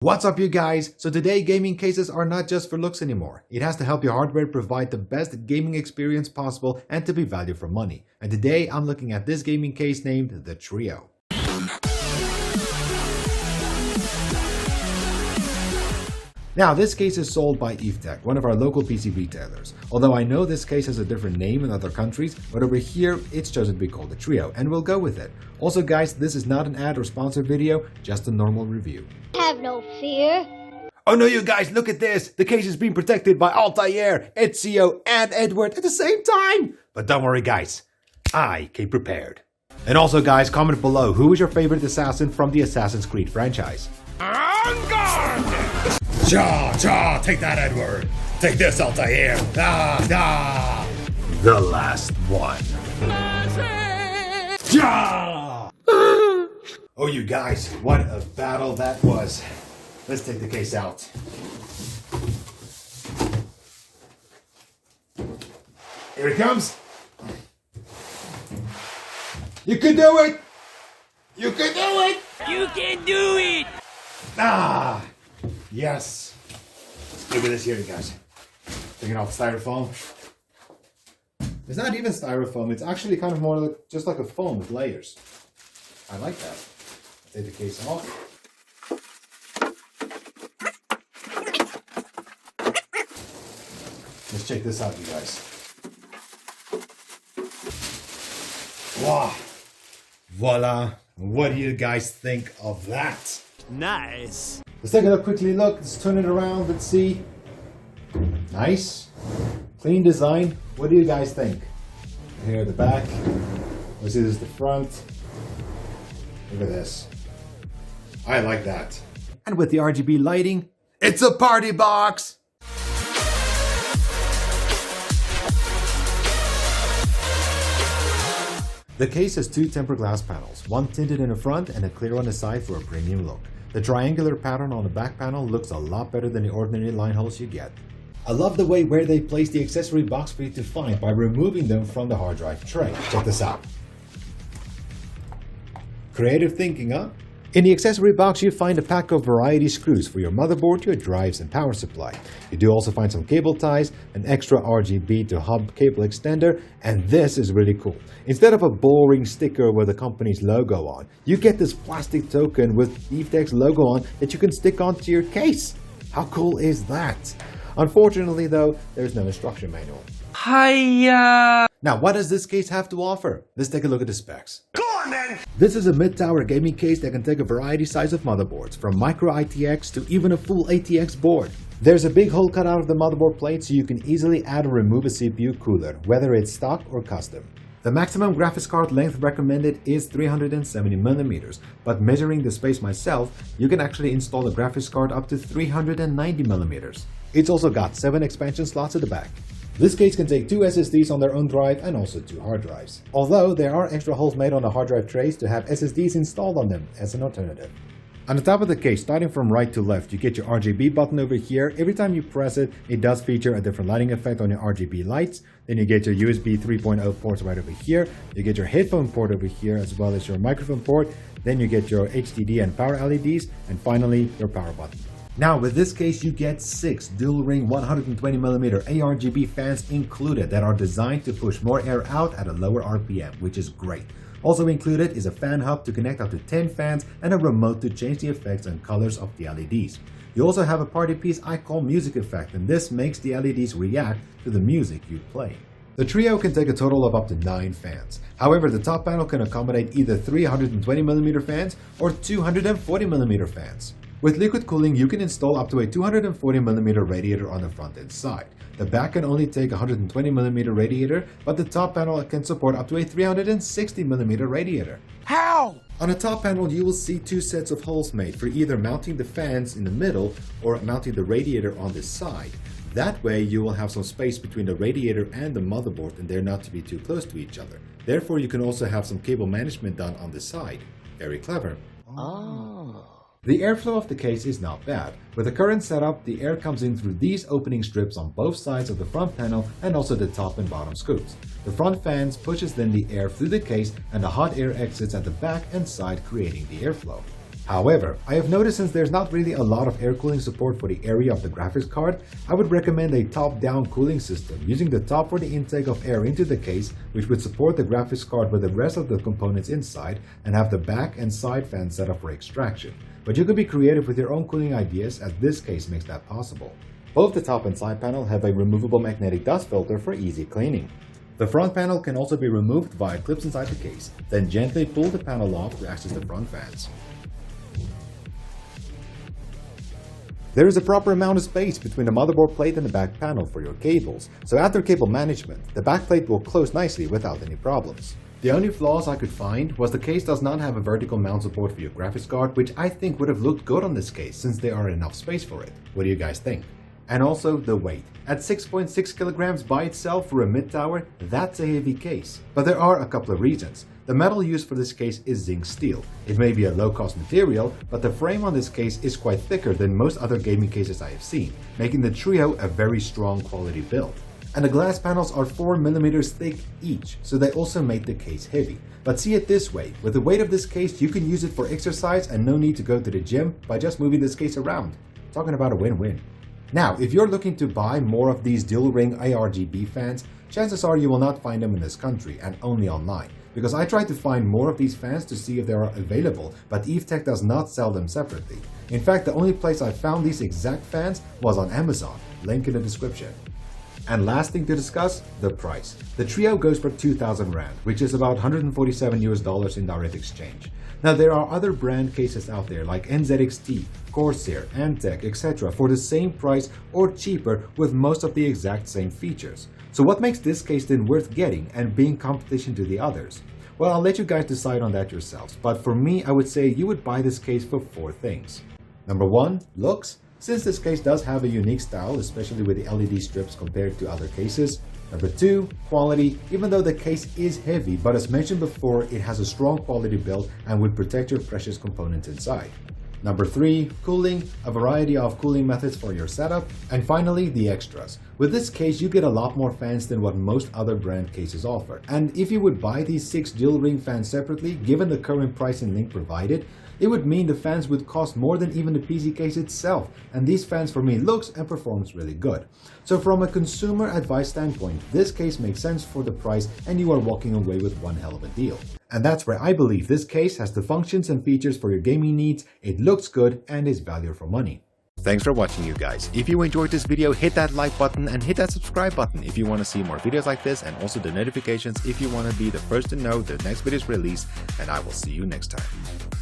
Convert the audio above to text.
What's up you guys? So today gaming cases are not just for looks anymore. It has to help your hardware provide the best gaming experience possible and to be value for money. And today I'm looking at this gaming case named the Trio. Now this case is sold by Evetech, one of our local PC retailers. Although I know this case has a different name in other countries, but over here it's chosen to be called the Trio, and we'll go with it. Also guys, this is not an ad or sponsored video, just a normal review. Have no fear. Oh no you guys, look at this! The case is being protected by Altair, Ezio and Edward at the same time! But don't worry guys, I came prepared. And also guys, comment below, who is your favorite assassin from the Assassin's Creed franchise? On guard! Cha! Take that, Edward! Take this, Altair! The last one. Ja! Oh, you guys, what a battle that was. Let's take the case out. Here it comes. You can do it! You can do it! You can do it! Ah! Yes. Look at this here, you guys. Taking off styrofoam. It's not even styrofoam. It's actually kind of more like just like a foam with layers. I like that. Take the case off. Let's check this out, you guys. Wow. Voila. What do you guys think of that? Nice. Let's take a quickly look. Let's turn it around. Let's see. Nice. Clean design. What do you guys think? Here at the back. Let's see, this is the front. Look at this. I like that. And with the RGB lighting, it's a party box! The case has two tempered glass panels, one tinted in the front and a clear on the side for a premium look. The triangular pattern on the back panel looks a lot better than the ordinary line holes you get. I love the way where they place the accessory box for you to find by removing them from the hard drive tray. Check this out. Creative thinking, huh? In the accessory box you find a pack of variety screws for your motherboard, your drives and power supply. You do also find some cable ties, an extra RGB to hub cable extender, and this is really cool. Instead of a boring sticker with the company's logo on, you get this plastic token with Evetech's logo on that you can stick onto your case. How cool is that? Unfortunately though, there's no instruction manual. Hiya! Now what does this case have to offer? Let's take a look at the specs. Go on then! This is a mid-tower gaming case that can take a variety size of motherboards, from micro ITX to even a full ATX board. There's a big hole cut out of the motherboard plate so you can easily add or remove a CPU cooler, whether it's stock or custom. The maximum graphics card length recommended is 370mm, but measuring the space myself, you can actually install a graphics card up to 390mm. It's also got 7 expansion slots at the back. This case can take 2 SSDs on their own drive and also 2 hard drives. Although there are extra holes made on the hard drive trays to have SSDs installed on them as an alternative. On the top of the case, starting from right to left, you get your RGB button over here. Every time you press it, it does feature a different lighting effect on your RGB lights. Then you get your USB 3.0 ports right over here. You get your headphone port over here as well as your microphone port. Then you get your HDD and power LEDs. And finally, your power button. Now with this case you get 6 dual ring 120mm ARGB fans included that are designed to push more air out at a lower RPM, which is great. Also included is a fan hub to connect up to 10 fans and a remote to change the effects and colors of the LEDs. You also have a party piece I call music effect, and this makes the LEDs react to the music you play. The Trio can take a total of up to 9 fans. However, the top panel can accommodate either 320mm fans or 240mm fans. With liquid cooling, you can install up to a 240mm radiator on the front and side. The back can only take a 120mm radiator, but the top panel can support up to a 360mm radiator. How? On the top panel, you will see 2 sets of holes made for either mounting the fans in the middle or mounting the radiator on the side. That way, you will have some space between the radiator and the motherboard and they're not to be too close to each other. Therefore, you can also have some cable management done on the side. Very clever. Oh. The airflow of the case is not bad. With the current setup, the air comes in through these opening strips on both sides of the front panel and also the top and bottom scoops. The front fans pushes then the air through the case and the hot air exits at the back and side, creating the airflow. However, I have noticed since there's not really a lot of air cooling support for the area of the graphics card, I would recommend a top-down cooling system using the top for the intake of air into the case, which would support the graphics card with the rest of the components inside, and have the back and side fans set up for extraction. But you can be creative with your own cooling ideas, as this case makes that possible. Both the top and side panel have a removable magnetic dust filter for easy cleaning. The front panel can also be removed via clips inside the case, then gently pull the panel off to access the front fans. There is a proper amount of space between the motherboard plate and the back panel for your cables, so after cable management, the back plate will close nicely without any problems. The only flaws I could find was the case does not have a vertical mount support for your graphics card, which I think would have looked good on this case since there are enough space for it. What do you guys think? And also the weight. At 6.6 kilograms by itself for a mid-tower, that's a heavy case. But there are a couple of reasons. The metal used for this case is zinc steel. It may be a low-cost material, but the frame on this case is quite thicker than most other gaming cases I have seen, making the Trio a very strong quality build. And the glass panels are 4mm thick each, so they also make the case heavy. But see it this way, with the weight of this case you can use it for exercise and no need to go to the gym by just moving this case around. Talking about a win-win. Now, if you're looking to buy more of these dual-ring ARGB fans, chances are you will not find them in this country and only online. Because I tried to find more of these fans to see if they are available, but Evetech does not sell them separately. In fact, the only place I found these exact fans was on Amazon, link in the description. And last thing to discuss, the price. The Trio goes for 2,000 Rand, which is about $147 in direct exchange. Now there are other brand cases out there like NZXT, Corsair, INFITEK, etc. for the same price or cheaper with most of the exact same features. So what makes this case then worth getting and being competition to the others? Well, I'll let you guys decide on that yourselves, but for me I would say you would buy this case for 4 things. Number 1, looks. Since this case does have a unique style, especially with the LED strips compared to other cases. Number 2, quality. Even though the case is heavy, but as mentioned before, it has a strong quality build and would protect your precious components inside. Number 3, cooling, a variety of cooling methods for your setup. And finally, the extras. With this case, you get a lot more fans than what most other brand cases offer. And if you would buy these 6 dual ring fans separately, given the current pricing link provided, it would mean the fans would cost more than even the PC case itself, and these fans for me looks and performs really good. So from a consumer advice standpoint, this case makes sense for the price and you are walking away with one hell of a deal. And that's where I believe this case has the functions and features for your gaming needs, it looks good, and is value for money. Thanks for watching, you guys. If you enjoyed this video, hit that like button and hit that subscribe button if you want to see more videos like this, and also the notifications if you want to be the first to know the next video is released, and I will see you next time.